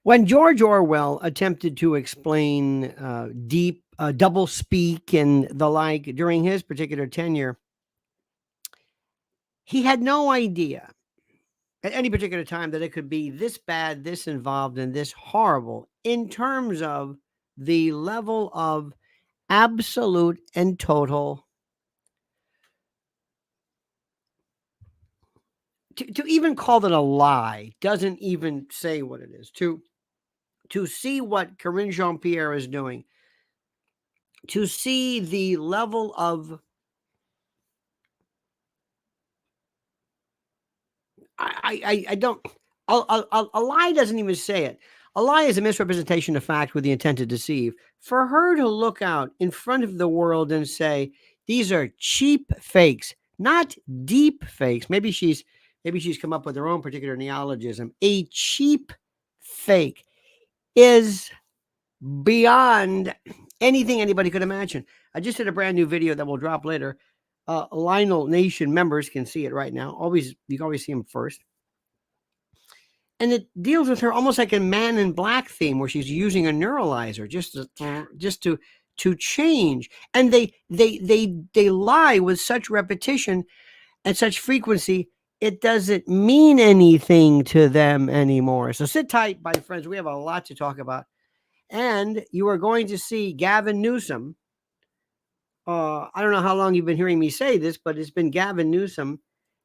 When George Orwell attempted to explain deep double speak and the like during his particular tenure, he had no idea at any particular time that it could be this bad, this involved, and this horrible in terms of the level of absolute and total. To even call it a lie doesn't even say what it is. To see what Corinne Jean Pierre is doing, to see the level of I don't. A lie doesn't even say it. A lie is a misrepresentation of fact with the intent to deceive. For her to look out in front of the world and say these are cheap fakes, not deep fakes. Maybe she's come up with her own particular neologism. A cheap fake is beyond anything anybody could imagine. I just did a brand new video that will drop later. Lionel Nation members can see it right now. You can always see them first. And it deals with her almost like a Man in Black theme, where she's using a neuralizer just to change. And they lie with such repetition and such frequency. It doesn't mean anything to them anymore. So sit tight, my friends. We have a lot to talk about. And you are going to see Gavin Newsom. I don't know how long you've been hearing me say this, but it's been Gavin Newsom.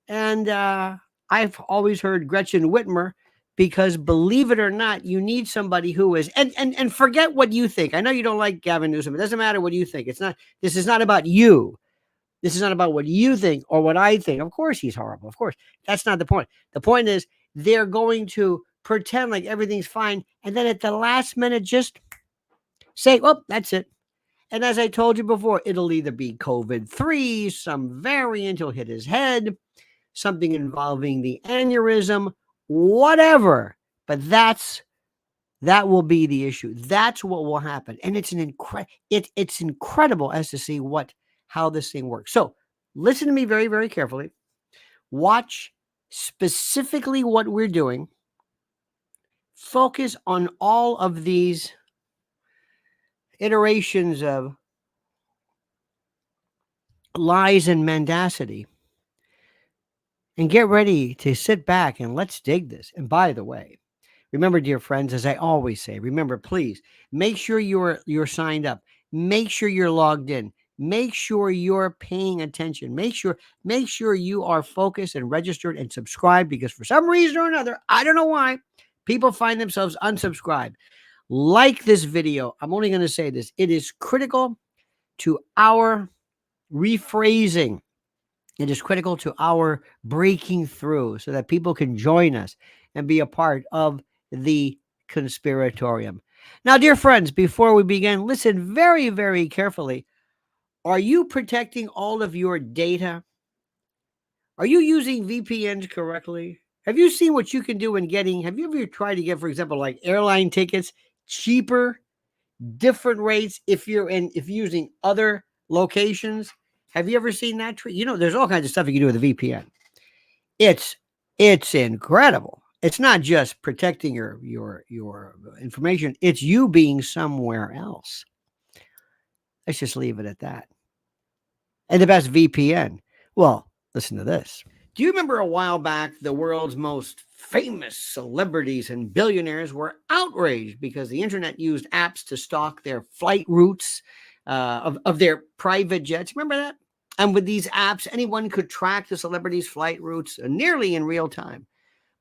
And I've always heard Gretchen Whitmer, because believe it or not, you need somebody who is, and forget what you think. I know you don't like Gavin Newsom. It doesn't matter what you think. This is not about you. This is not about what you think or what I think. Of course he's horrible. Of course. That's not the point. The point is they're going to pretend like everything's fine. And then at the last minute, just say, well, that's it. And as I told you before, it'll either be COVID-3, some variant will hit his head, something involving the aneurysm, whatever. But that will be the issue. That's what will happen. And it's it's incredible as to see how this thing works. So listen to me very, very carefully. Watch specifically what we're doing. Focus on all of these iterations of lies and mendacity, and get ready to sit back and let's dig this. And by the way, remember, dear friends, as I always say, remember, please make sure you're signed up. Make sure you're logged in. Make sure you're paying attention. Make sure you are focused and registered and subscribed, because for some reason or another, I don't know why, people find themselves unsubscribed. Like this video. I'm only going to say this. It is critical to our rephrasing. It is critical to our breaking through so that people can join us and be a part of the conspiratorium. Now, dear friends, before we begin, listen very, very carefully. Are you protecting all of your data? Are you using VPNs correctly? Have you seen what you can do have you ever tried to get, for example, like airline tickets cheaper, different rates if you're using other locations? Have you ever seen that? There's all kinds of stuff you can do with a VPN. It's incredible. It's not just protecting your information. It's you being somewhere else. Let's just leave it at that. And the best VPN. Well, listen to this. Do you remember a while back, the world's most famous celebrities and billionaires were outraged because the internet used apps to stalk their flight routes of their private jets? Remember that? And with these apps, anyone could track the celebrities' flight routes nearly in real time.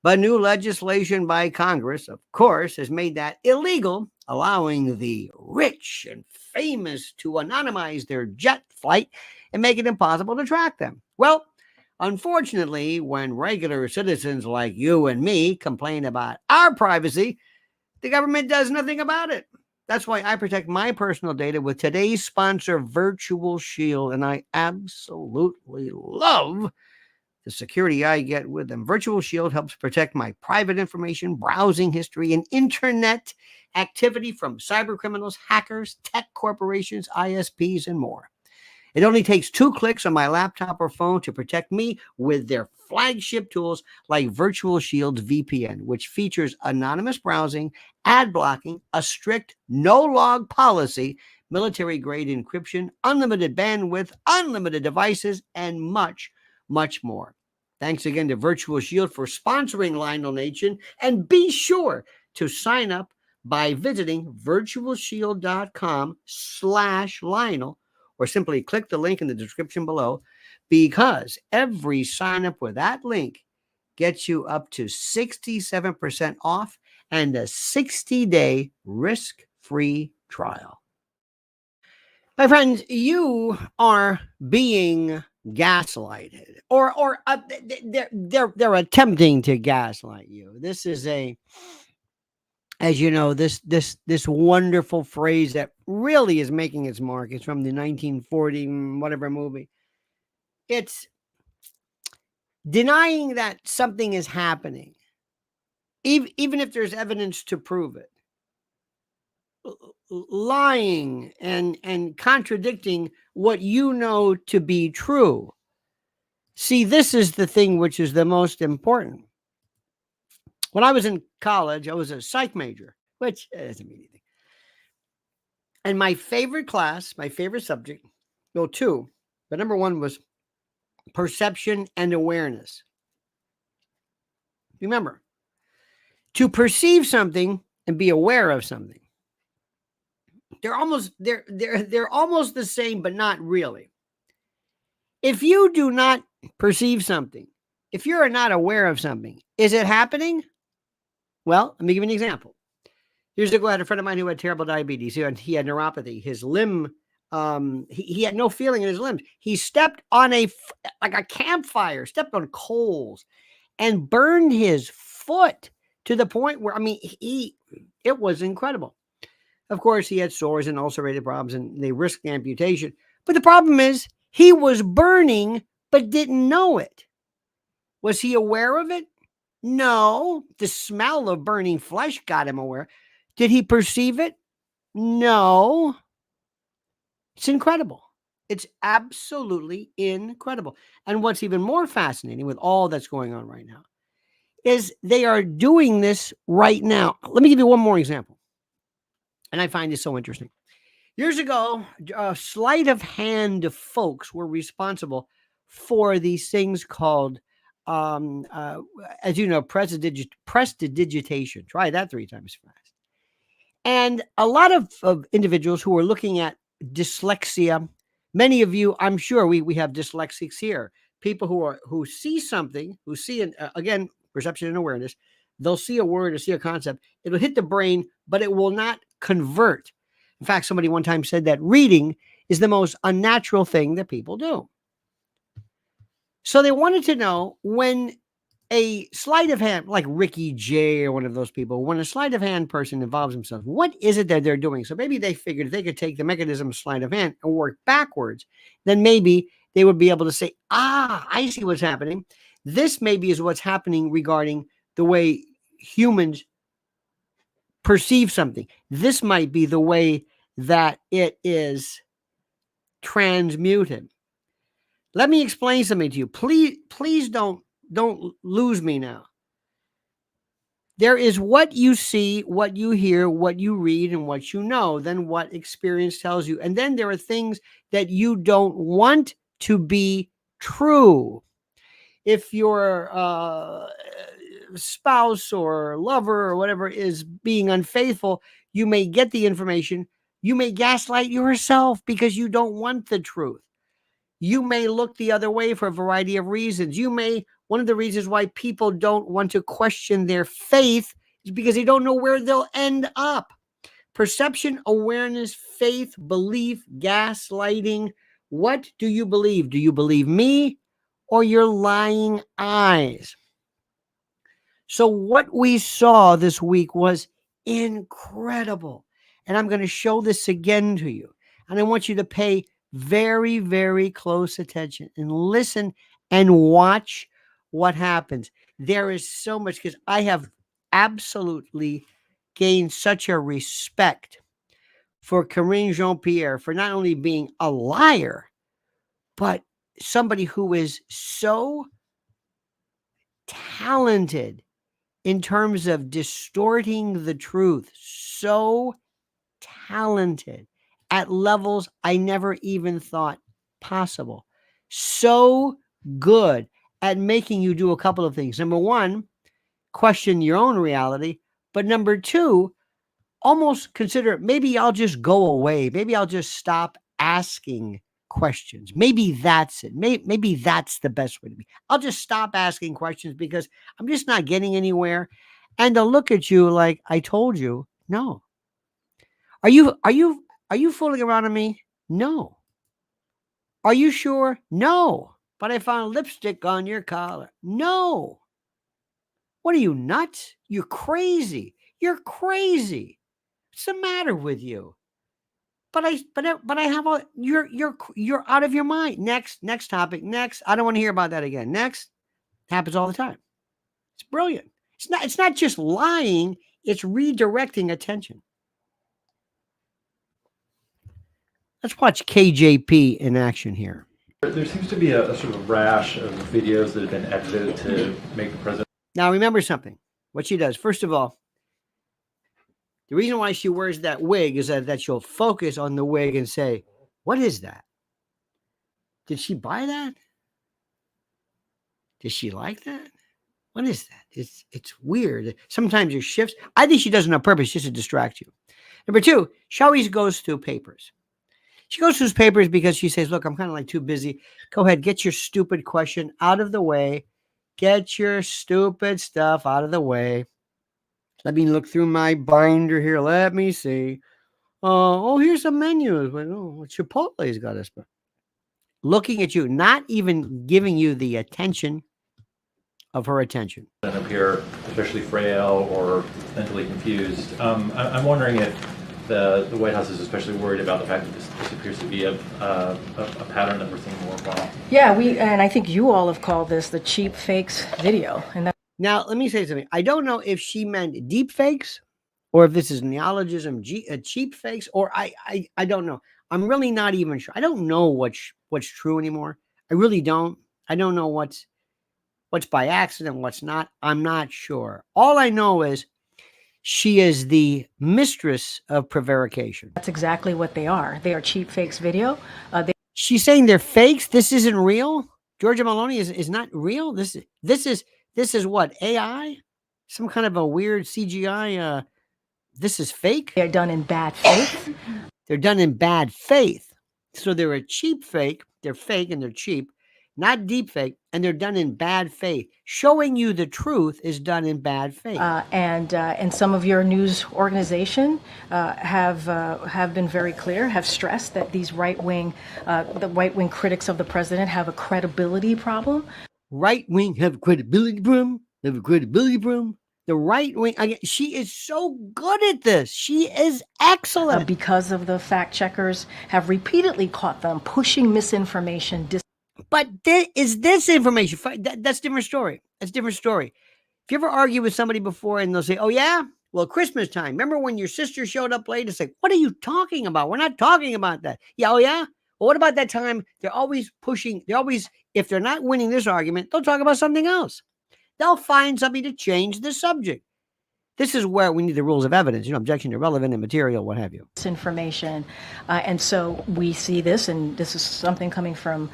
But new legislation by Congress, of course, has made that illegal, allowing the rich and famous to anonymize their jet flight and make it impossible to track them. Well, unfortunately, when regular citizens like you and me complain about our privacy, the government does nothing about it. That's why I protect my personal data with today's sponsor, Virtual Shield, and I absolutely love the security I get with them. Virtual Shield helps protect my private information, browsing history, and internet activity from cyber criminals, hackers, tech corporations, ISPs, and more. It only takes 2 clicks on my laptop or phone to protect me with their flagship tools like Virtual Shield's VPN, which features anonymous browsing, ad blocking, a strict no-log policy, military-grade encryption, unlimited bandwidth, unlimited devices, and much, much more. Thanks again to Virtual Shield for sponsoring Lionel Nation, and be sure to sign up by visiting virtualshield.com/Lionel, or simply click the link in the description below, because every sign up with that link gets you up to 67% off and a 60-day risk-free trial. My friends, you are being gaslighted, or they're attempting to gaslight you. This is as you know, this wonderful phrase that really is making its mark. It's from the 1940 whatever movie. It's denying that something is happening, even if there's evidence to prove it. Lying and contradicting what you know to be true. See, this is the thing which is the most important. When I was in college, I was a psych major, which doesn't mean anything. And my favorite class, my favorite subject, well, 2, but number 1 was perception and awareness. Remember, to perceive something and be aware of something, they're almost the same, but not really. If you do not perceive something, if you're not aware of something, is it happening? Well, let me give you an example. Years ago, I had a friend of mine who had terrible diabetes. He had neuropathy. His limb, he had no feeling in his limbs. He stepped on like a campfire, stepped on coals, and burned his foot to the point where, it was incredible. Of course, he had sores and ulcerative problems, and they risked amputation. But the problem is, he was burning, but didn't know it. Was he aware of it? No. The smell of burning flesh got him aware. Did he perceive it? No. It's incredible. It's absolutely incredible. And what's even more fascinating with all that's going on right now is they are doing this right now. Let me give you one more example. And I find this so interesting. Years ago, sleight of hand folks were responsible for these things called, as you know, prestidigitation. Try that 3 times fast. And a lot of individuals who are looking at dyslexia, many of you, I'm sure we have dyslexics here, people who see something, who see, again, perception and awareness. They'll see a word or see a concept. It'll hit the brain, but it will not convert. In fact, somebody one time said that reading is the most unnatural thing that people do. So they wanted to know, when a sleight of hand, like Ricky Jay or one of those people, when a sleight of hand person involves themselves, what is it that they're doing? So maybe they figured if they could take the mechanism of sleight of hand and work backwards, then maybe they would be able to say, I see what's happening. This maybe is what's happening regarding the way humans perceive something. This might be the way that it is transmuted. Let me explain something to you. Please don't lose me now. There is what you see, what you hear, what you read, and what you know, then what experience tells you. And then there are things that you don't want to be true. If your spouse or lover or whatever is being unfaithful, you may get the information. You may gaslight yourself because you don't want the truth. You may look the other way for a variety of reasons. One of the reasons why people don't want to question their faith is because they don't know where they'll end up. Perception, awareness, faith, belief, gaslighting. What do you believe? Do you believe me or your lying eyes? So what we saw this week was incredible. And I'm going to show this again to you. And I want you to pay very, very close attention and listen and watch what happens. There is so much, because I have absolutely gained such a respect for Karine Jean-Pierre for not only being a liar, but somebody who is so talented in terms of distorting the truth, so talented at levels I never even thought possible, so good at making you do a couple of things. Number one, question your own reality. But number two, almost consider maybe I'll just go away. Maybe I'll just stop asking questions. Maybe that's it. Maybe that's the best way to be. I'll just stop asking questions because I'm just not getting anywhere. And they'll look at you like, I told you, no. Are you fooling around on me? No. Are you sure? No. But I found lipstick on your collar. No. What are you, nuts? You're crazy. You're crazy. What's the matter with you? But I have a you're out of your mind. Next topic. Next. I don't want to hear about that again. Next. Happens all the time. It's brilliant. It's not just lying, it's redirecting attention. Let's watch KJP in action here. There seems to be a sort of rash of videos that have been edited to make the president. Now remember something. What she does, first of all, the reason why she wears that wig is that she'll focus on the wig and say, what is that? Did she buy that? Does she like that? What is that? It's weird. Sometimes it shifts. I think she does it on purpose just to distract you. Number two, she always goes through papers. She goes through papers because she says, look, I'm kind of like too busy. Go ahead, get your stupid question out of the way. Get your stupid stuff out of the way. Let me look through my binder here. Let me see. Oh, here's some menus. Oh, Chipotle's got us. Looking at you, not even giving you the attention of her attention. Appear especially frail or mentally confused. I'm wondering if the White House is especially worried about the fact that this appears to be a pattern that we're seeing more often. Yeah, and I think you all have called this the cheap fakes video. And now, let me say something. I don't know if she meant deep fakes or if this is neologism, cheap fakes, or I don't know. I'm really not even sure. I don't know what's true anymore. I really don't. I don't know what's by accident, what's not. I'm not sure. All I know is she is the mistress of prevarication. That's exactly what they are. They are cheap fakes video. She's saying they're fakes. This isn't real. Georgia Maloney is not real. This is what, AI? Some kind of a weird CGI. This is fake. They're done in bad faith. They're done in bad faith. So they're a cheap fake. They're fake and they're cheap, not deep fake, and they're done in bad faith. Showing you the truth is done in bad faith. And some of your news organization have been very clear, have stressed that these the right wing critics of the president have a credibility problem. Right wing have a credibility problem. They have a credibility problem. The right wing, she is so good at this. She is excellent. Because of the fact checkers have repeatedly caught them pushing misinformation. But is this information? That's a different story. That's a different story. If you ever argue with somebody before and they'll say, oh, yeah, well, Christmas time. Remember when your sister showed up late? It's like, what are you talking about? We're not talking about that. Yeah, oh, yeah? Well, what about that time? They're always pushing. If they're not winning this argument, they'll talk about something else. They'll find something to change the subject. This is where we need the rules of evidence, objection to relevant and material, what have you. Information. And so we see this, and this is something coming from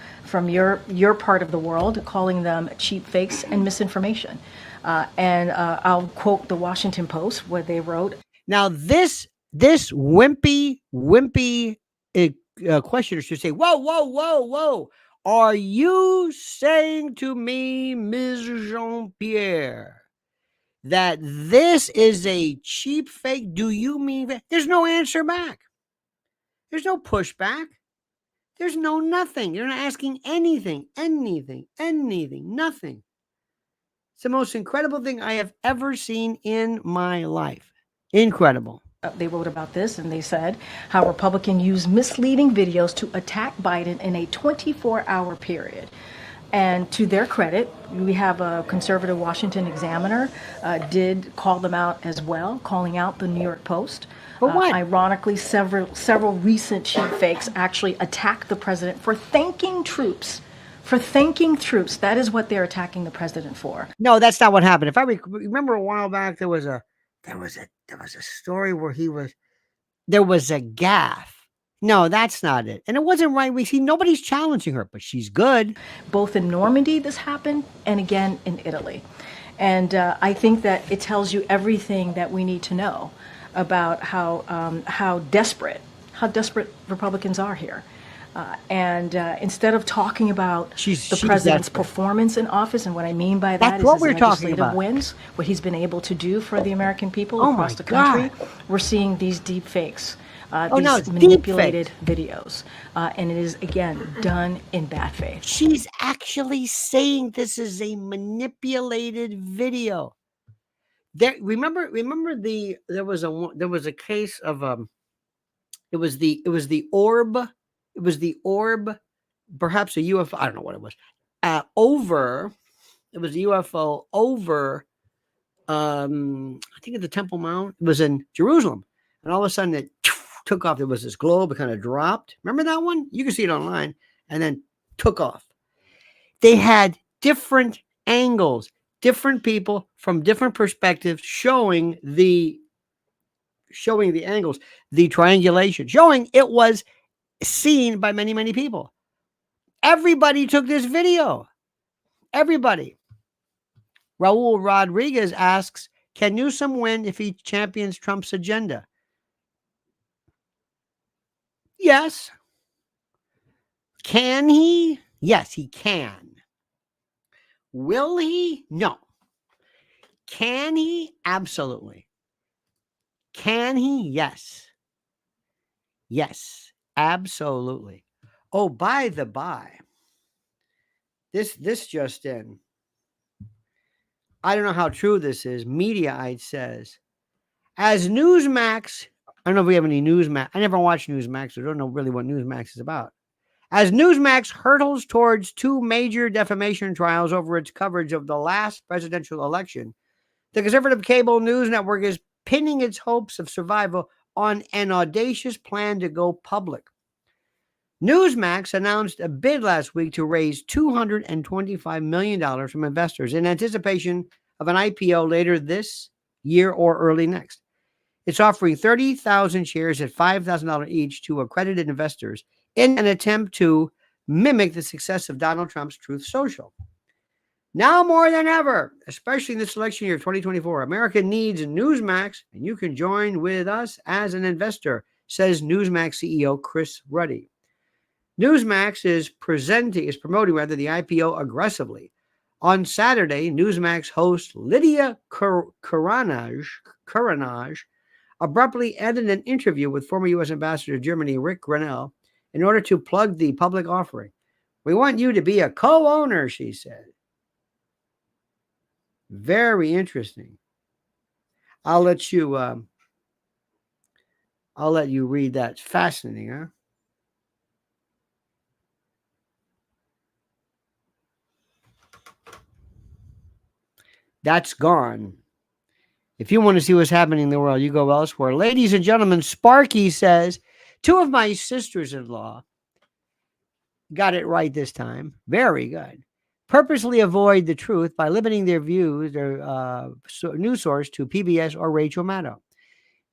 your part of the world, calling them cheap fakes and misinformation. And I'll quote the Washington Post, where they wrote. Now, this wimpy questioner should say, whoa. Are you saying to me, Ms. Jean-Pierre, that this is a cheap fake? Do you mean that? There's no answer back. There's no pushback. There's no nothing. You're not asking anything, nothing. It's the most incredible thing I have ever seen in my life. Incredible. They wrote about this, and they said how Republicans use misleading videos to attack Biden in a 24-hour period. And to their credit, we have a conservative Washington Examiner did call them out as well, calling out the New York Post. For what? Ironically, several recent cheap fakes actually attacked the president for thanking troops. For thanking troops. That is what they're attacking the president for. No, that's not what happened. If I remember a while back, there was a story where there was a gaffe. No, that's not it. And it wasn't right. We see nobody's challenging her, but she's good. Both in Normandy, this happened, and again in Italy. And I think that it tells you everything that we need to know about how desperate Republicans are here. And instead of talking about the president's performance in office, and what I mean by that is his legislative wins, what he's been able to do for the American people across the country, we're seeing these deep fakes, these manipulated videos. And it is, again, done in bad faith. She's actually saying this is a manipulated video. Remember there was a case of it was the orb. It was the orb, perhaps a UFO. I don't know what it was. It was a UFO over, I think at the Temple Mount. It was in Jerusalem. And all of a sudden it took off. There was this globe. It kind of dropped. Remember that one? You can see it online. And then took off. They had different angles, different people from different perspectives showing the angles, the triangulation, showing it was seen by many, many people. Everybody took this video. Everybody. Raul Rodriguez asks, can Newsom win if he champions Trump's agenda? Yes. Can he? Yes, he can. Will he? No. Can he? Absolutely. Can he? Yes. Yes. Absolutely. Oh, by the by, this just in. I don't know how true this is. Mediaite says, as Newsmax, I don't know if we have any Newsmax. I never watched Newsmax, so I don't know really what Newsmax is about. As Newsmax hurtles towards 2 major defamation trials over its coverage of the last presidential election, the conservative cable news network is pinning its hopes of survival on an audacious plan to go public. Newsmax announced a bid last week to raise $225 million from investors in anticipation of an IPO later this year or early next. It's offering 30,000 shares at $5,000 each to accredited investors in an attempt to mimic the success of Donald Trump's Truth Social. Now more than ever, especially in this election year of 2024, America needs Newsmax, and you can join with us as an investor, says Newsmax CEO Chris Ruddy. Newsmax is promoting the IPO aggressively. On Saturday, Newsmax host Lydia Caranaj abruptly ended an interview with former U.S. Ambassador to Germany, Rick Grenell, in order to plug the public offering. We want you to be a co-owner, she said. Very interesting. I'll let you read that. It's fascinating, huh? That's gone. If you want to see what's happening in the world, you go elsewhere. Ladies and gentlemen, Sparky says, 2 of my sisters-in-law got it right this time. Very good. Purposely avoid the truth by limiting their views, their news source to PBS or Rachel Maddow.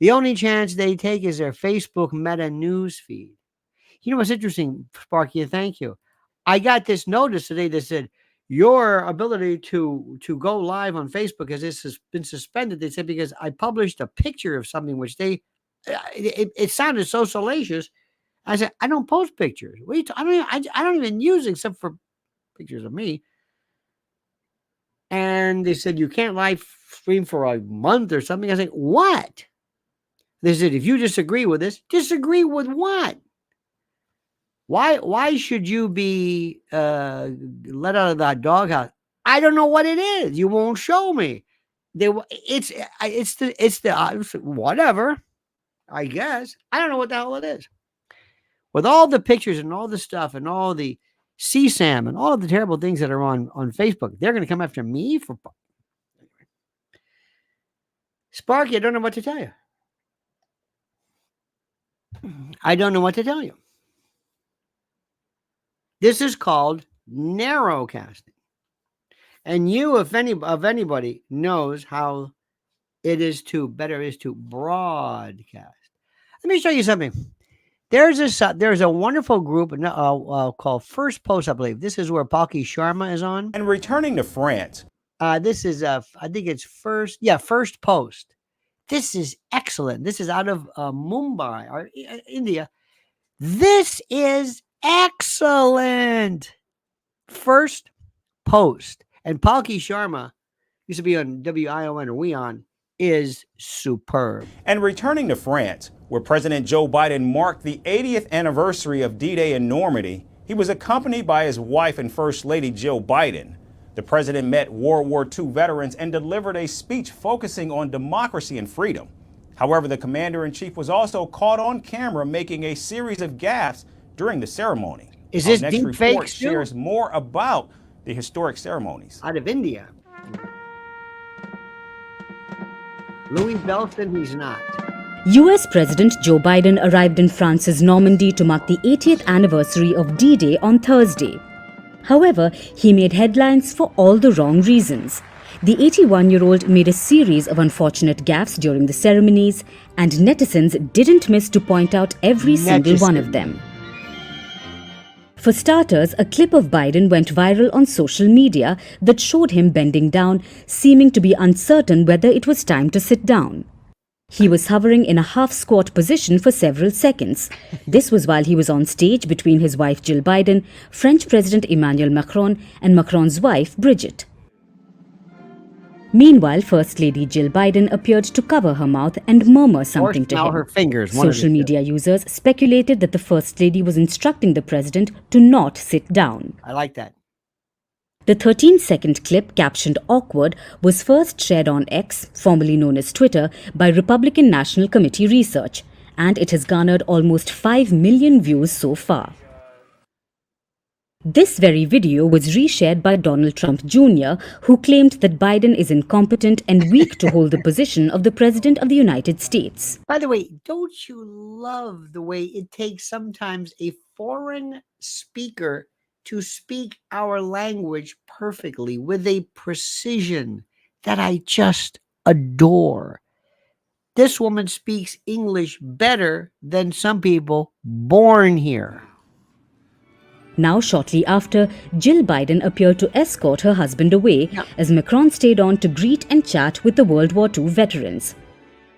The only chance they take is their Facebook Meta news feed. You know what's interesting, Sparky? Thank you. I got this notice today that said, your ability to go live on Facebook has been suspended. They said because I published a picture of something which it sounded so salacious. I said, I don't post pictures. I don't even use it except for pictures of me. And they said, you can't live stream for a month or something. I said, what? They said, if you disagree with this, disagree with what? Why should you be let out of that doghouse? I don't know what it is. You won't show me. It's the whatever. I guess I don't know what the hell it is. With all the pictures and all the stuff and all the CSAM, and all of the terrible things that are on Facebook. They're going to come after me for Sparky. I don't know what to tell you. I don't know what to tell you. This is called narrowcasting. And you, if anybody knows how it is to broadcast. Let me show you something. There's a wonderful group called First Post, I believe. This is where Palki Sharma is on. And returning to France. This is I think it's First Post. This is excellent. This is out of Mumbai or India. This is excellent. First Post. And Palki Sharma used to be on WION or WION, is superb. And returning to France, where President Joe Biden marked the 80th anniversary of D-Day in Normandy, he was accompanied by his wife and First Lady Jill Biden. The president met World War II veterans and delivered a speech focusing on democracy and freedom. However, the commander-in-chief was also caught on camera making a series of gaffes during the ceremony. Is this Our next deep report fake shares more about the historic ceremonies. Out of India. Louis Belson, he's not. US President Joe Biden arrived in France's Normandy to mark the 80th anniversary of D-Day on Thursday. However, he made headlines for all the wrong reasons. The 81-year-old made a series of unfortunate gaffes during the ceremonies, and netizens didn't miss to point out every single one of them. For starters, a clip of Biden went viral on social media that showed him bending down, seeming to be uncertain whether it was time to sit down. He was hovering in a half-squat position for several seconds. This was while he was on stage between his wife Jill Biden, French President Emmanuel Macron, and Macron's wife Brigitte. Meanwhile, First Lady Jill Biden appeared to cover her mouth and murmur something to him. Her fingers, Social media users speculated that the First Lady was instructing the president to not sit down. I like that. The 13-second clip, captioned "awkward," was first shared on X, formerly known as Twitter, by Republican National Committee Research, and it has garnered almost 5 million views so far. This very video was reshared by Donald Trump Jr., who claimed that Biden is incompetent and weak to hold the position of the President of the United States. By the way, don't you love the way it takes sometimes a foreign speaker to speak our language perfectly with a precision that I just adore? This woman speaks English better than some people born here. Now, shortly after, Jill Biden appeared to escort her husband away as Macron stayed on to greet and chat with the World War II veterans.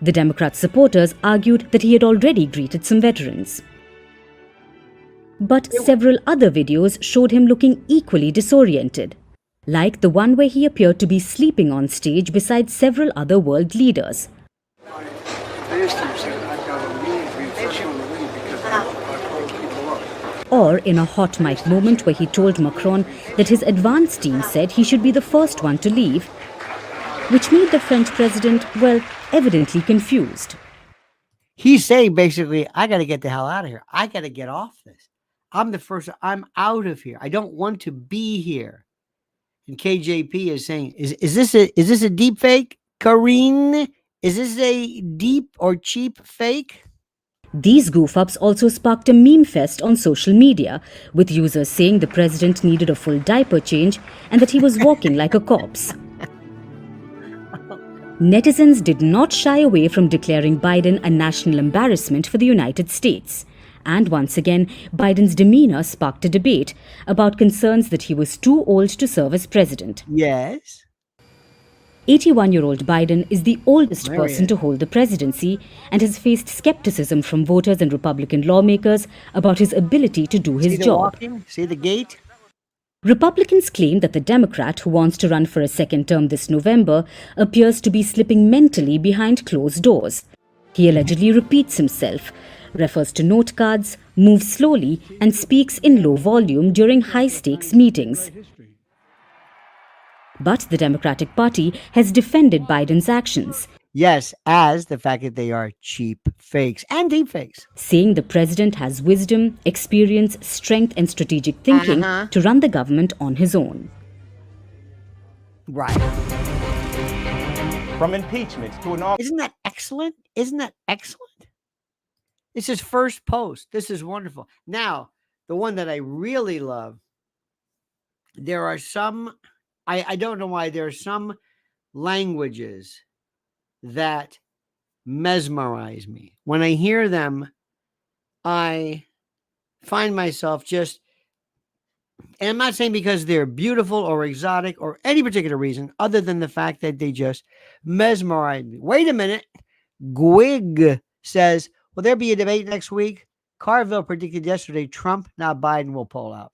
The Democrat supporters argued that he had already greeted some veterans. But several other videos showed him looking equally disoriented, like the one where he appeared to be sleeping on stage beside several other world leaders. Or in a hot mic moment where he told Macron that his advance team said he should be the first one to leave, which made the French president, well, evidently confused. He's saying basically, I got to get the hell out of here. I got to get off this. I'm the first. I'm out of here. I don't want to be here. And KJP is saying, is this a deep fake, Karine? Is this a deep or cheap fake? These goof-ups also sparked a meme fest on social media, with users saying the president needed a full diaper change and that he was walking like a corpse. Netizens did not shy away from declaring Biden a national embarrassment for the United States. And once again, Biden's demeanor sparked a debate about concerns that he was too old to serve as president. Yes. 81-year-old Biden is the oldest person to hold the presidency and has faced skepticism from voters and Republican lawmakers about his ability to do his job. Walking? See the gate? Republicans claim that the Democrat who wants to run for a second term this November appears to be slipping mentally behind closed doors. He allegedly repeats himself, refers to note cards, moves slowly, and speaks in low volume during high-stakes meetings. But the Democratic Party has defended Biden's actions. Yes, as the fact that they are cheap fakes and deep fakes. saying the president has wisdom, experience, strength, and strategic thinking to run the government on his own. Right. From impeachment to an Isn't that excellent? Isn't that excellent? It's his first post. This is wonderful. Now, the one that I really love, there are some, I don't know why, there are some languages that mesmerize me. When I hear them, I find myself just, and I'm not saying because they're beautiful or exotic or any particular reason other than the fact that they just mesmerize me. Wait a minute. Gwig says, will there be a debate next week? Carville predicted yesterday Trump, now Biden, will pull out.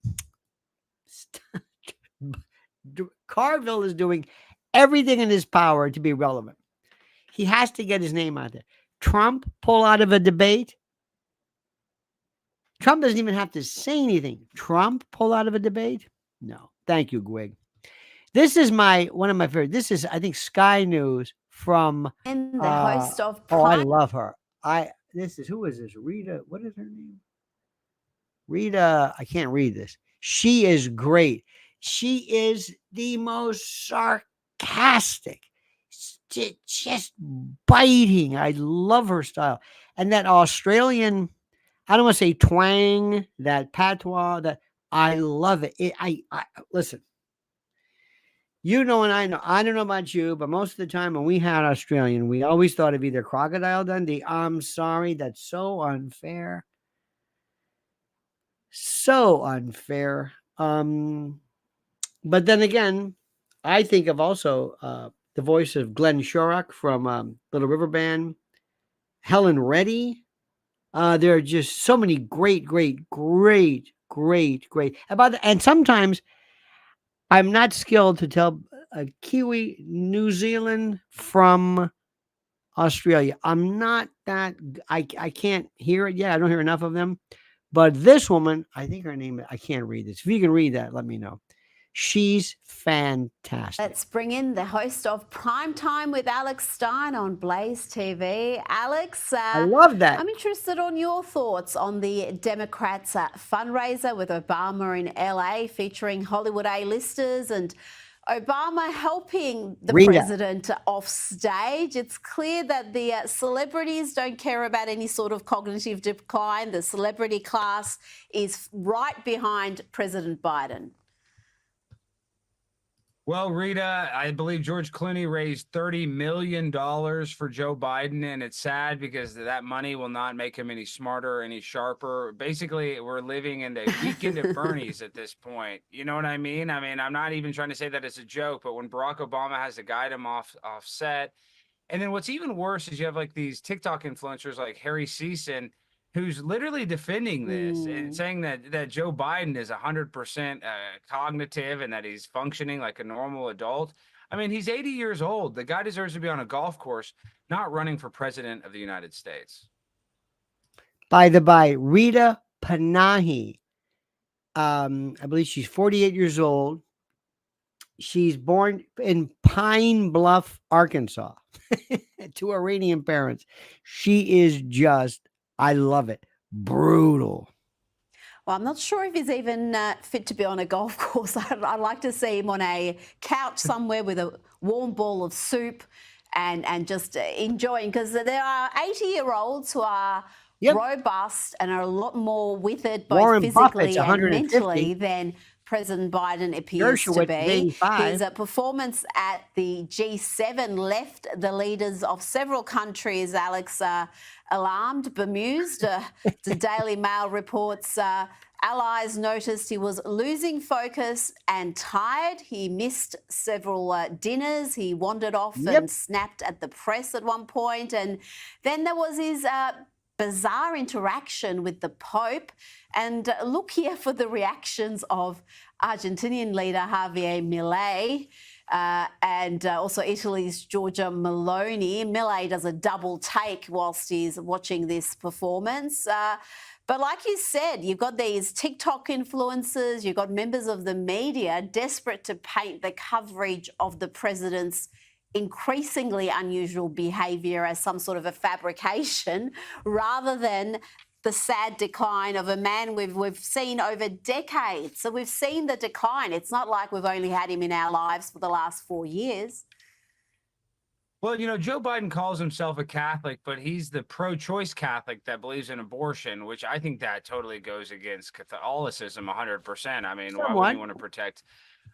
Carville is doing everything in his power to be relevant. He has to get his name out there. Trump pull out of a debate. Trump doesn't even have to say anything. Trump pull out of a debate? No. Thank you, Gwig. This is one of my favorite. This is, I think, Sky News from And the host of I love her. Who is this? Rita, what is her name? Rita, I can't read this. She is great. She is the most sarcastic, just biting. I love her style. And that Australian, I don't want to say twang, that patois, that I love it. I listen. You know, and I know, I don't know about you, but most of the time when we had Australian, we always thought of either Crocodile Dundee. I'm sorry, that's so unfair. So unfair. But then again, I think of also the voice of Glenn Shorrock from Little River Band, Helen Reddy. There are just so many great. And sometimes I'm not skilled to tell a Kiwi, New Zealand from Australia. I'm not that, I can't hear it yet. I don't hear enough of them. But this woman, I think her name, I can't read this. If you can read that, let me know. She's fantastic. Let's bring in the host of Primetime with Alex Stein on Blaze TV. Alex, I love that. I'm interested on your thoughts on the Democrats' fundraiser with Obama in LA featuring Hollywood A-listers and Obama helping the president off stage. It's clear that the celebrities don't care about any sort of cognitive decline. The celebrity class is right behind President Biden. Well, Rita, I believe George Clooney raised $30 million for Joe Biden, and it's sad because that money will not make him any smarter, any sharper. Basically, we're living in the weekend at Bernie's at this point. You know what I mean? I'm not even trying to say that it's a joke, but when Barack Obama has to guide him off set. And then what's even worse is you have like these TikTok influencers like Harry Season, who's literally defending this and saying that Joe Biden is 100% cognitive and that he's functioning like a normal adult. I mean, he's 80 years old. The guy deserves to be on a golf course, not running for president of the United States. By the by, Rita Panahi, I believe she's 48 years old. She's born in Pine Bluff, Arkansas, to Iranian parents. She is just, I love it, brutal. Well, I'm not sure if he's even fit to be on a golf course. I'd like to see him on a couch somewhere with a warm bowl of soup and just enjoying, because there are 80-year-olds who are robust and are a lot more with it, both Warren physically Buffett's and 150. mentally, than President Biden appears to be. His performance at the G7 left the leaders of several countries, Alex, alarmed, bemused. The Daily Mail reports allies noticed he was losing focus and tired. He missed several dinners. He wandered off and snapped at the press at one point. And then there was his bizarre interaction with the Pope. And look here for the reactions of Argentinian leader Javier Milei and also Italy's Giorgia Meloni. Milei does a double take whilst he's watching this performance. But like you said, you've got these TikTok influencers, you've got members of the media desperate to paint the coverage of the president's increasingly unusual behavior as some sort of a fabrication rather than the sad decline of a man we've seen over decades. So we've seen the decline. It's not like we've only had him in our lives for the last 4 years. Well, you know, Joe Biden calls himself a Catholic, but he's the pro-choice Catholic that believes in abortion, which I think that totally goes against Catholicism 100%. I mean, why would you want to protect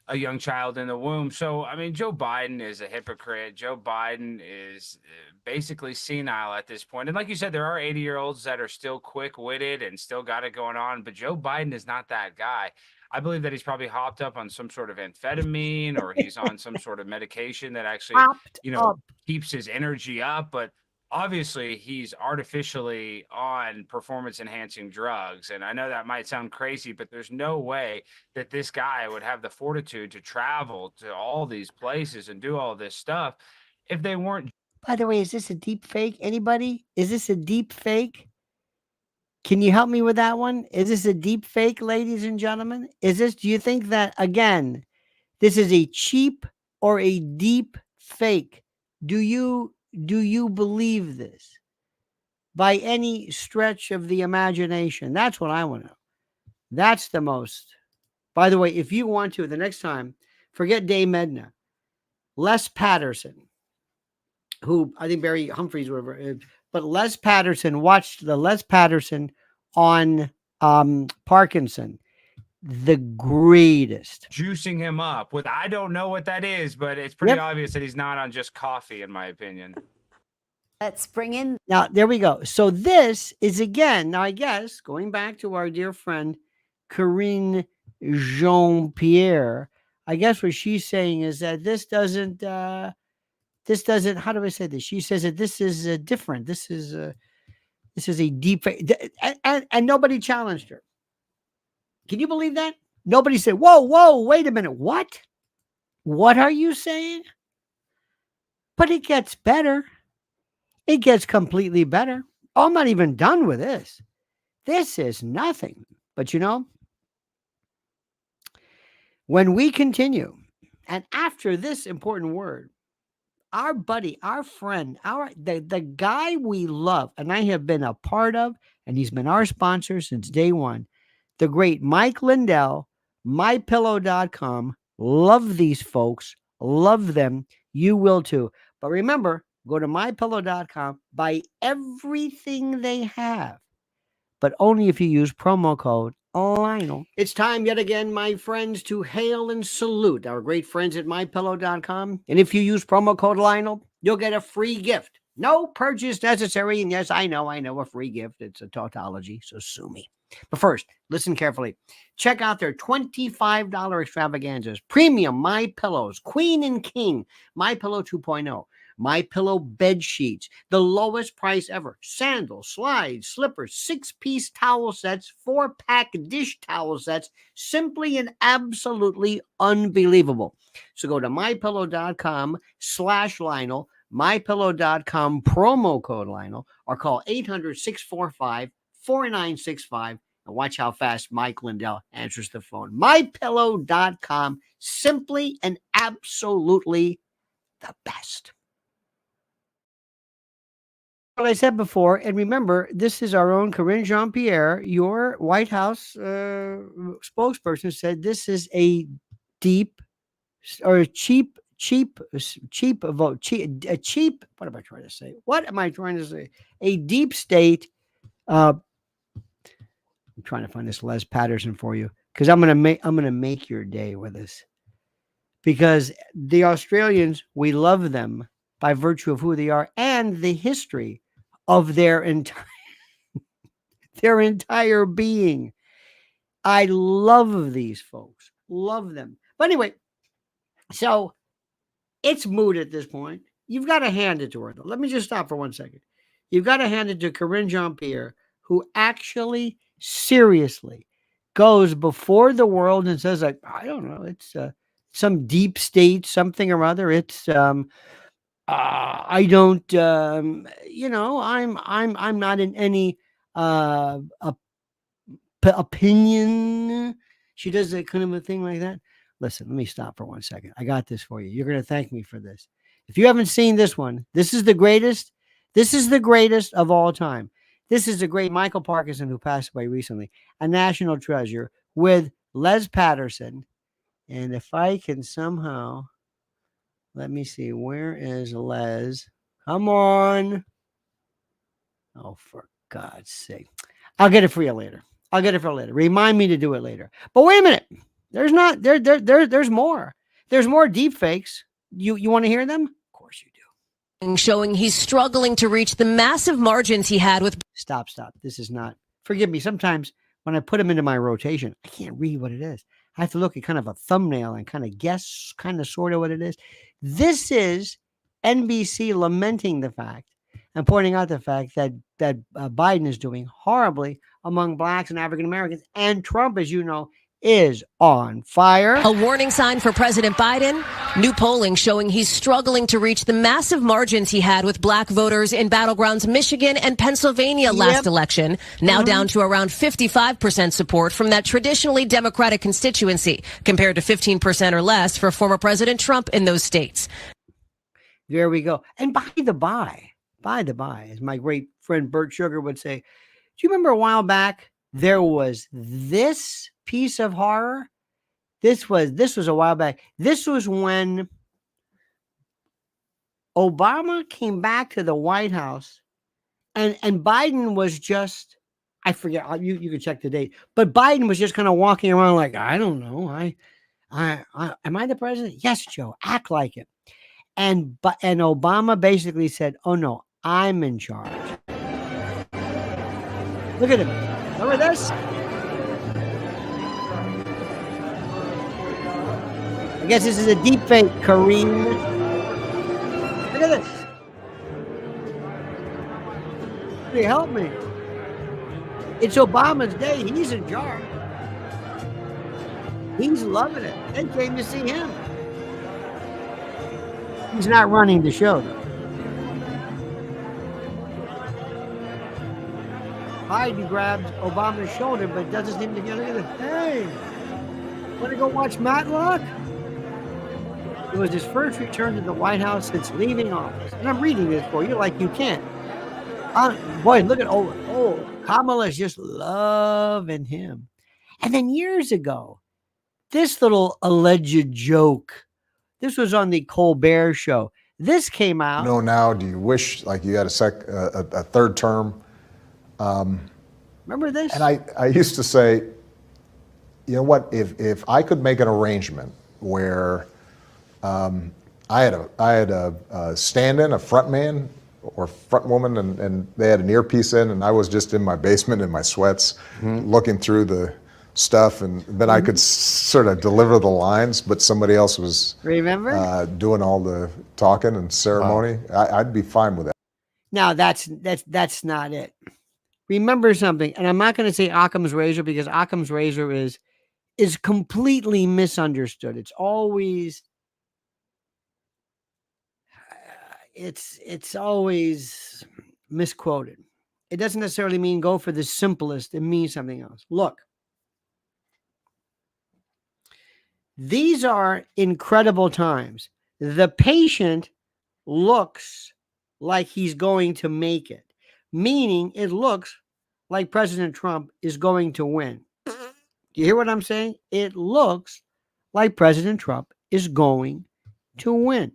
a young child in the womb? So, I mean, Joe Biden is a hypocrite. Joe Biden is basically senile at this point. And like you said, there are 80-year-olds that are still quick-witted and still got it going on, but Joe Biden is not that guy. I believe that he's probably hopped up on some sort of amphetamine or he's on some sort of medication that actually, you know, keeps his energy up. But obviously he's artificially on performance enhancing drugs. And I know that might sound crazy, but there's no way that this guy would have the fortitude to travel to all these places and do all this stuff if they weren't. By the way, is this a deep fake? Anybody? Is this a deep fake? Can you help me with that one? Is this a deep fake, ladies and gentlemen? Do you think that, again, this is a cheap or a deep fake? Do you believe this by any stretch of the imagination? That's what I want to know. That's the most. By the way, if you want to, the next time, forget Dave Medna, Les Patterson, who I think Barry Humphries, whatever, but Les Patterson, watched the Les Patterson on Parkinson, the greatest. Juicing him up with, I don't know what that is, but it's pretty obvious that he's not on just coffee, in my opinion. Let's bring in. Now, there we go. So this is, again, now I guess, going back to our dear friend, Karine Jean-Pierre, I guess what she's saying is that this doesn't, how do I say this? She says that this is different. This is a deep, and nobody challenged her. Can you believe that? Nobody said, whoa, wait a minute. What? What are you saying? But it gets better. It gets completely better. Oh, I'm not even done with this. This is nothing. But you know, when we continue, and after this important word, our buddy, our friend, the guy we love, and I have been a part of, and he's been our sponsor since day one, the great Mike Lindell, MyPillow.com. Love these folks. Love them. You will too. But remember, go to MyPillow.com. Buy everything they have, but only if you use promo code Lionel. It's time yet again, my friends, to hail and salute our great friends at MyPillow.com. And if you use promo code Lionel, you'll get a free gift. No purchase necessary. And yes, I know, a free gift. It's a tautology, so sue me. But first, listen carefully. Check out their $25 extravaganzas. Premium My Pillows, Queen and King, My Pillow 2.0. My Pillow bed sheets, the lowest price ever. Sandals, slides, slippers, 6-piece towel sets, 4-pack dish towel sets. Simply and absolutely unbelievable. So go to mypillow.com/Lionel, mypillow.com promo code Lionel, or call 800-645-4965 and watch how fast Mike Lindell answers the phone. mypillow.com, simply and absolutely the best. What I said before, and remember, this is our own Karine Jean-Pierre, your White House spokesperson, said this is a deep or cheap vote. Cheap. What am I trying to say? A deep state. I'm trying to find this Les Patterson for you because I'm gonna make your day with this, because the Australians, we love them by virtue of who they are and the history of their entire being. I love these folks. Love them. But anyway, so it's moot at this point. You've got to hand it to her, though. Let me just stop for 1 second. You've got to hand it to Karine Jean-Pierre, who actually, seriously, goes before the world and says, like, I don't know, it's some deep state, something or other. It's I don't, I'm not in any opinion. She does that kind of a thing like that. Listen, let me stop for 1 second. I got this for you. You're going to thank me for this. If you haven't seen this one, this is the greatest. This is the greatest of all time. This is the great Michael Parkinson, who passed away recently, a national treasure, with Les Patterson. And if I can somehow, let me see, where is Les? Come on. Oh, for God's sake. I'll get it for you later. Remind me to do it later. But wait a minute. There's more. There's more deep fakes. You want to hear them? Of course you do. Showing he's struggling to reach the massive margins he had with... Stop. This is not... Forgive me. Sometimes when I put them into my rotation, I can't read what it is. I have to look at kind of a thumbnail and kind of guess kind of sort of what it is. This is NBC lamenting the fact and pointing out the fact that Biden is doing horribly among blacks and African Americans. And Trump, as you know, is on fire. A warning sign for President Biden. New polling showing he's struggling to reach the massive margins he had with black voters in battlegrounds Michigan and Pennsylvania last election, now down to around 55% support from that traditionally Democratic constituency, compared to 15% or less for former President Trump in those states. There we go. And by the by, as my great friend Bert Sugar would say, do you remember a while back there was this piece of horror? This was a while back. This was when Obama came back to the White House, and Biden was just, I forget, you can check the date, but Biden was just kind of walking around like, I don't know, I am I the president? Yes, Joe, act like it. And Obama basically said, oh no, I'm in charge. Look at him. Remember this? I guess this is a deep fake, Kareem. Look at this. Hey, help me. It's Obama's day. He's in charge. He's loving it. They came to see him. He's not running the show, though. Biden grabs Obama's shoulder, but doesn't seem to get it. Hey, want to go watch Matlock? It was his first return to the White House since leaving office. And I'm reading this for you like you can't. Boy, look at Kamala's just loving him. And then years ago, this little alleged joke, this was on the Colbert Show. This came out. No, now, do you wish like you had a third term? Remember this? And I used to say, you know what, if I could make an arrangement where I had a stand-in, a front man or front woman, and they had an earpiece in, and I was just in my basement in my sweats looking through the stuff, and then I could sort of deliver the lines, but somebody else was doing all the talking and ceremony. Wow. I'd be fine with that. Now that's not it. Remember something, and I'm not going to say Occam's razor, because Occam's razor is completely misunderstood. It's always it's always misquoted. It doesn't necessarily mean go for the simplest. It means something else. Look, these are incredible times. The patient looks like he's going to make it, meaning it looks like President Trump is going to win. Do you hear what I'm saying? It looks like President Trump is going to win.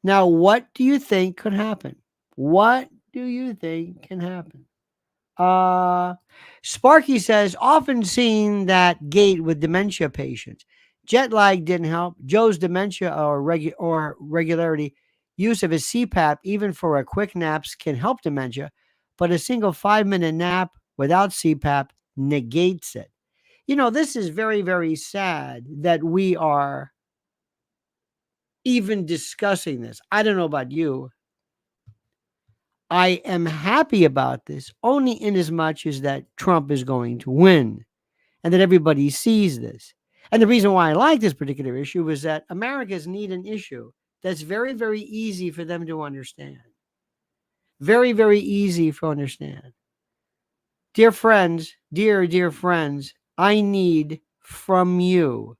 Now, what do you think could happen? What do you think can happen? Sparky says, often seen that gait with dementia patients. Jet lag didn't help. Joe's dementia or regularity. Use of his CPAP, even for a quick naps, can help dementia, but a single 5-minute nap without CPAP negates it. You know, this is very, very sad that we are even discussing this. I don't know about you. I am happy about this only in as much as that Trump is going to win and that everybody sees this. And the reason why I like this particular issue is that Americans need an issue that's very, very easy for them to understand. Very, very easy to understand. Dear friends, dear friends, I need from you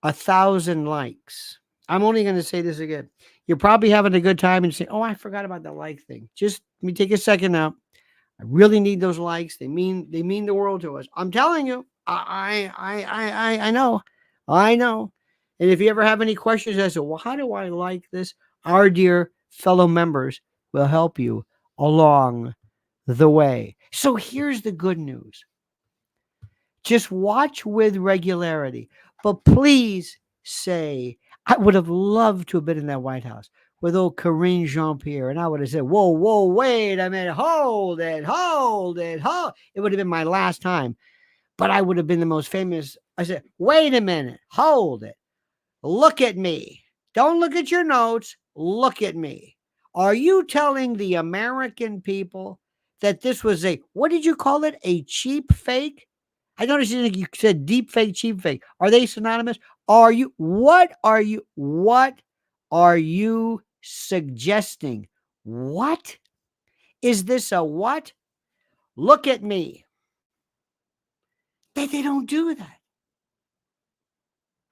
1,000 likes. I'm only going to say this again. You're probably having a good time and say, oh, I forgot about the like thing. Just let me take a second now. I really need those likes. They mean the world to us. I'm telling you, I know. I know. And if you ever have any questions as to, well, how do I like this? Our dear fellow members will help you along the way. So here's the good news. Just watch with regularity. But please say, I would have loved to have been in that White House with old Karine Jean-Pierre. And I would have said, whoa, wait a minute. Hold it. It would have been my last time. But I would have been the most famous. I said, wait a minute. Hold it. Look at me. Don't look at your notes. Look at me. Are you telling the American people that this was what did you call it? A cheap fake? I noticed you said deep fake, cheap fake. Are they synonymous? What are you suggesting? What? Is this a what? Look at me. They don't do that.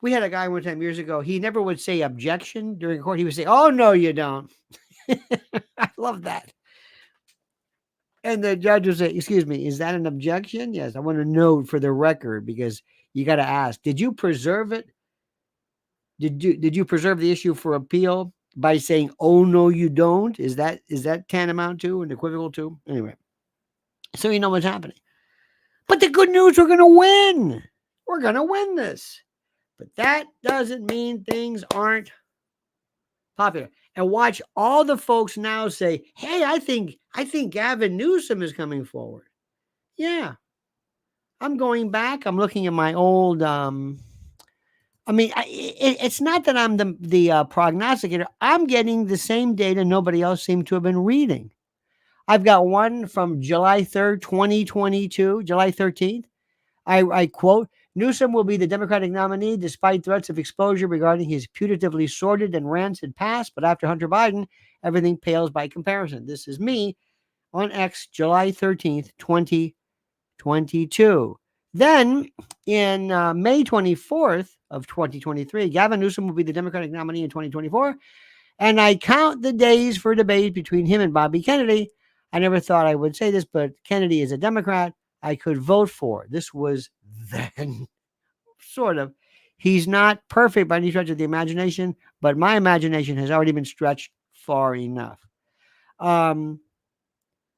We had a guy one time years ago. He never would say objection during court. He would say, oh, no, you don't. I love that. And the judge would say, excuse me, is that an objection? Yes, I want to note for the record because you got to ask, did you preserve it? Did you preserve the issue for appeal by saying, oh, no, you don't? Is that tantamount to and equivocal to? Anyway, so you know what's happening. But the good news, we're going to win. We're going to win this. But that doesn't mean things aren't popular. And watch all the folks now say, hey, I think Gavin Newsom is coming forward. Yeah. I'm going back. I'm looking at my old, it's not that I'm the prognosticator. I'm getting the same data nobody else seemed to have been reading. I've got one from July 3rd, 2022, July 13th. I quote, Newsom will be the Democratic nominee despite threats of exposure regarding his putatively sordid and rancid past. But after Hunter Biden, everything pales by comparison. This is me on X, July 13th, 2022. Then in May 24th of 2023, Gavin Newsom will be the Democratic nominee in 2024. And I count the days for debate between him and Bobby Kennedy. I never thought I would say this, but Kennedy is a Democrat I could vote for. This was then, sort of. He's not perfect by any stretch of the imagination, but my imagination has already been stretched far enough.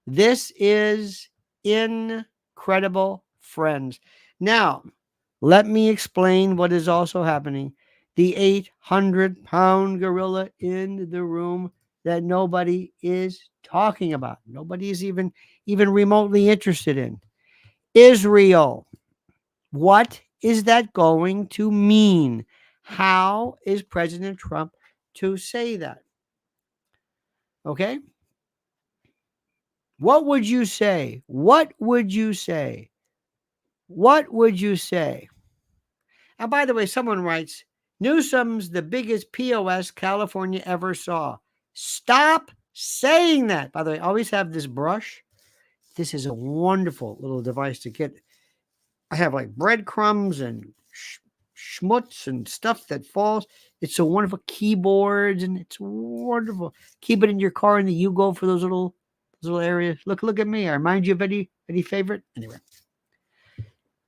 This is incredible, friends. Now, let me explain what is also happening. The 800-pound gorilla in the room that nobody is talking about. Nobody is even remotely interested in. Israel. What is that going to mean? How is President Trump to say that? Okay? What would you say? What would you say? What would you say? And by the way, someone writes, Newsom's the biggest POS California ever saw. Stop saying that. By the way, I always have this brush. This is a wonderful little device to get. I have like breadcrumbs and schmutz and stuff that falls. It's so wonderful. Keyboards, and it's wonderful. Keep it in your car and then you go for those little areas. Look at me. I remind you of any favorite? Anyway.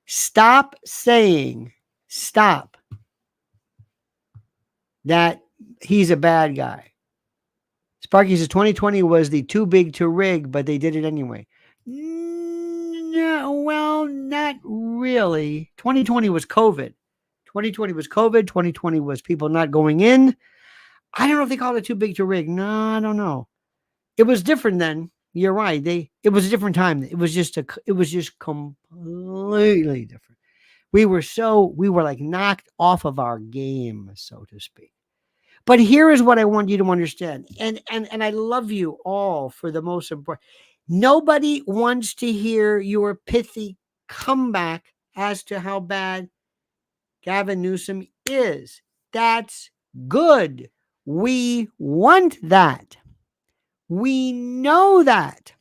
Stop saying that he's a bad guy. Sparky says 2020 was the too big to rig, but they did it anyway. No, well, not really. 2020 was COVID. 2020 was people not going in. I don't know if they called it too big to rig. No, I don't know. It was different then. You're right. It was a different time. It was just completely different. We were like knocked off of our game, so to speak. But here is what I want you to understand. And I love you all for the most important. Nobody wants to hear your pithy comeback as to how bad Gavin Newsom is. That's good. We want that. We know that.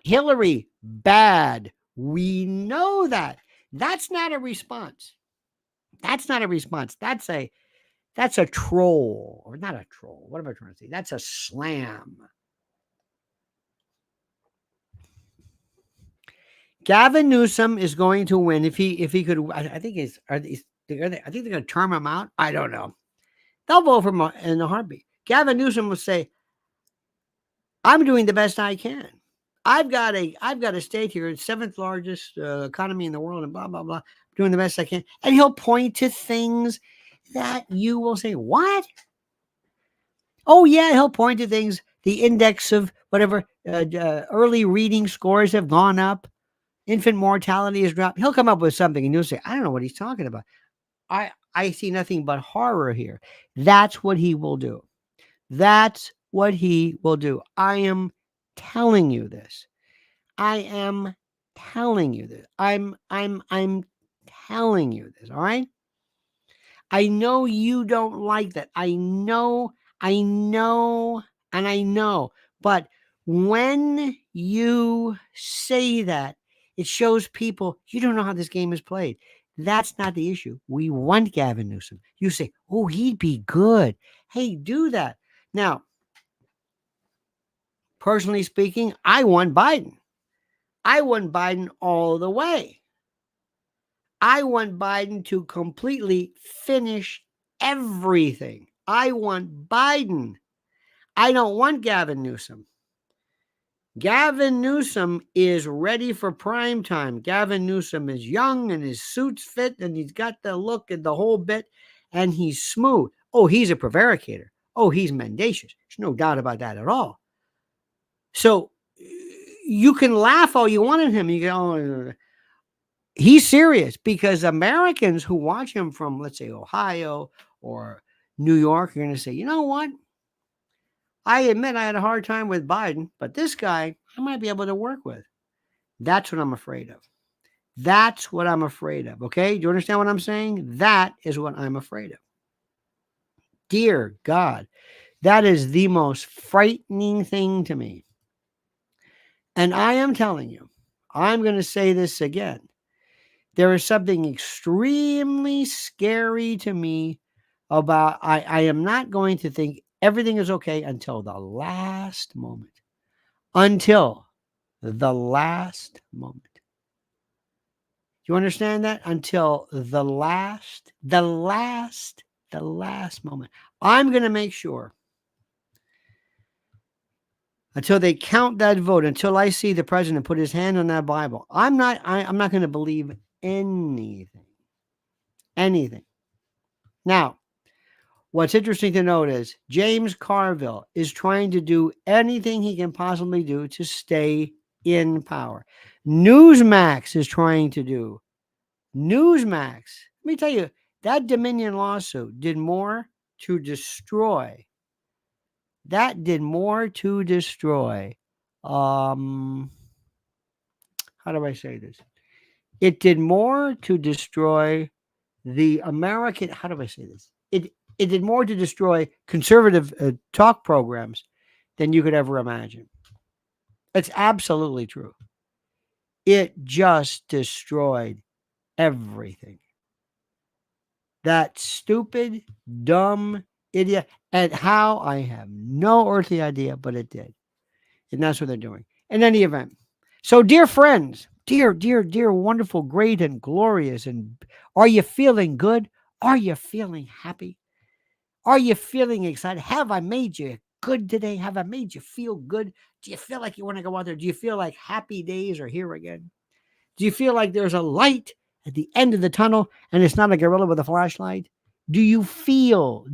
Hillary, bad. We know that. That's not a response. That's That's a troll, or not a troll. What am I trying to say? That's a slam. Gavin Newsom is going to win if he could. I think I think they're going to term him out. I don't know. They'll vote for him in a heartbeat. Gavin Newsom will say, "I'm doing the best I can. I've got a state here, it's 7th largest economy in the world, and blah blah blah. I'm doing the best I can." And he'll point to things that you will say, "What?" Oh yeah, he'll point to things. The index of whatever early reading scores have gone up. Infant mortality has dropped. He'll come up with something, and you'll say, "I don't know what he's talking about." I see nothing but horror here. That's what he will do. That's what he will do. I am telling you this. I am telling you this. I'm telling you this. All right. I know you don't like that. I know, and I know. But when you say that, it shows people you don't know how this game is played. That's not the issue. We want Gavin Newsom. You say, "Oh, he'd be good." Hey, do that. Now, personally speaking, I want Biden. I want Biden all the way. I want Biden to completely finish everything. I want Biden. I don't want Gavin Newsom. Gavin Newsom is ready for prime time. Gavin Newsom is young and his suit's fit and he's got the look and the whole bit and he's smooth. Oh, he's a prevaricator. Oh, he's mendacious. There's no doubt about that at all. So you can laugh all you want at him. You go, "Oh, he's serious," because Americans who watch him from, let's say, Ohio or New York are going to say, "You know what? I admit I had a hard time with Biden, but this guy I might be able to work with." That's what I'm afraid of. That's what I'm afraid of. Okay? Do you understand what I'm saying? That is what I'm afraid of. Dear God, that is the most frightening thing to me. And I am telling you, I'm going to say this again. There is something extremely scary to me about, I am not going to think everything is okay until the last moment. Until the last moment. Do you understand that? Until the last moment. I'm going to make sure until they count that vote, until I see the president put his hand on that Bible, I'm not going to believe anything. Now, what's interesting to note is James Carville is trying to do anything he can possibly do to stay in power. Newsmax is trying to do. Newsmax, let me tell you, that Dominion lawsuit did more to destroy. That did more to destroy. How do I say this? It did more to destroy the American. How do I say this? It did more to destroy conservative talk programs than you could ever imagine. It's absolutely true. It just destroyed everything. That stupid, dumb idiot. And how, I have no earthly idea, but it did. And that's what they're doing. In any event. So, dear friends, dear, wonderful, great, and glorious, and are you feeling good? Are you feeling happy? Are you feeling excited? Have I made you good today? Have I made you feel good? Do you feel like you want to go out there? Do you feel like happy days are here again? Do you feel like there's a light at the end of the tunnel and it's not a gorilla with a flashlight? Do you feel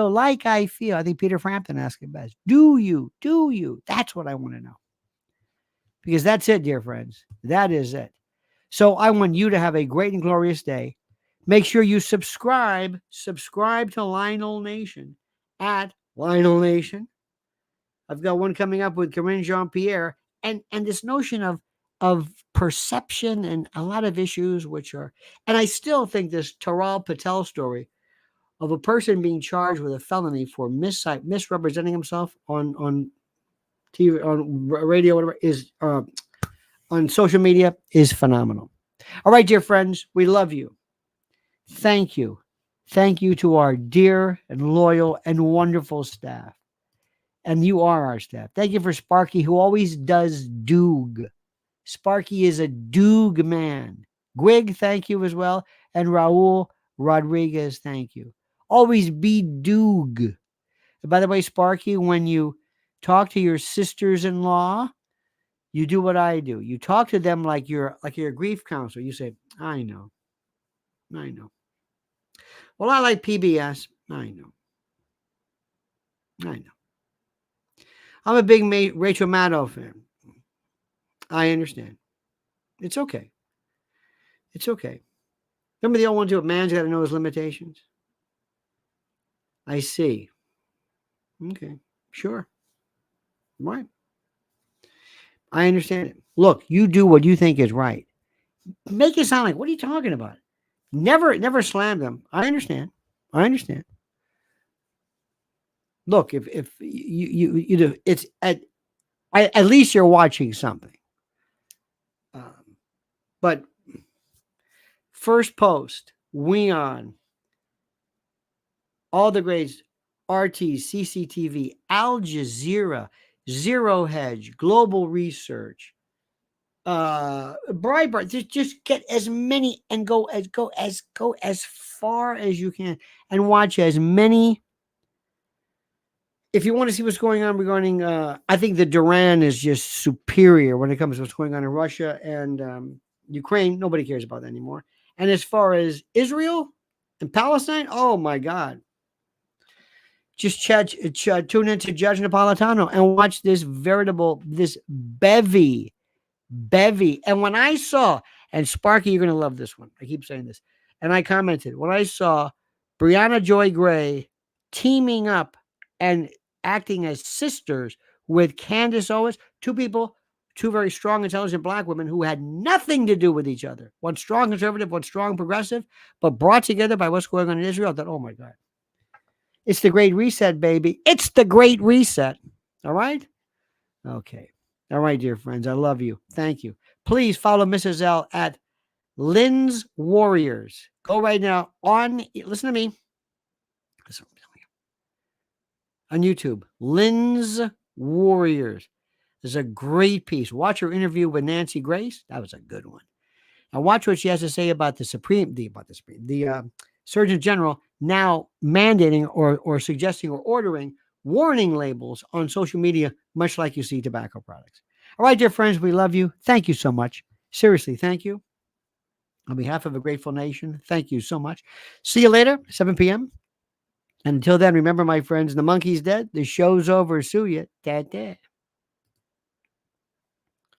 like I feel? I think Peter Frampton asked it best. Do you? That's what I want to know. Because that's it, dear friends. That is it. So I want you to have a great and glorious day. Make sure you subscribe to Lionel Nation at Lionel Nation. I've got one coming up with Corinne Jean-Pierre. And this notion of perception and a lot of issues which are, and I still think this Taral Patel story of a person being charged with a felony for misrepresenting himself on TV, on radio, whatever, is on social media is phenomenal. All right, dear friends, we love you. Thank you. Thank you to our dear and loyal and wonderful staff. And you are our staff. Thank you for Sparky, who always does doog. Sparky is a doog man. Gwig, thank you as well. And Raul Rodriguez, thank you. Always be doog. And by the way, Sparky, when you talk to your sisters-in-law, you do what I do. You talk to them like you're a grief counselor. You say, I know. Well, I like PBS. I know. I'm a big Rachel Maddow fan. I understand. It's okay. Remember the old one too, a man's got to know his limitations? I see. Okay, sure. Right. I understand it. Look, you do what you think is right. Make it sound like, what are you talking about? Never slam them. I understand. Look, if you do, it's at least you're watching something. But first post, Weon, all the grades, RT, CCTV, Al Jazeera, Zero Hedge, Global Research, Breitbart. Just get as many and go as far as you can and watch as many. If you want to see what's going on regarding, I think the Duran is just superior when it comes to what's going on in Russia and Ukraine. Nobody cares about that anymore. And as far as Israel and Palestine, oh my God. Just tune into Judge Napolitano and watch this bevy. And when I saw, and Sparky, you're going to love this one. I keep saying this. And I commented, when I saw Brianna Joy Gray teaming up and acting as sisters with Candace Owens, two very strong, intelligent black women who had nothing to do with each other. One strong conservative, one strong progressive, but brought together by what's going on in Israel. I thought, oh my God. It's the Great Reset, baby. It's the Great Reset. All right? Okay. All right, dear friends. I love you. Thank you. Please follow Mrs. L at Lynn's Warriors. Go right now listen to me. On YouTube. Lynn's Warriors. There's a great piece. Watch her interview with Nancy Grace. That was a good one. And watch what she has to say about the Surgeon General now mandating or suggesting or ordering warning labels on social media, much like you see tobacco products. All right, dear friends, we love you. Thank you so much. Seriously, thank you. On behalf of a grateful nation, thank you so much. See you later, 7 p.m. And until then, remember, my friends, the monkey's dead. The show's over. Sue ya. Dad.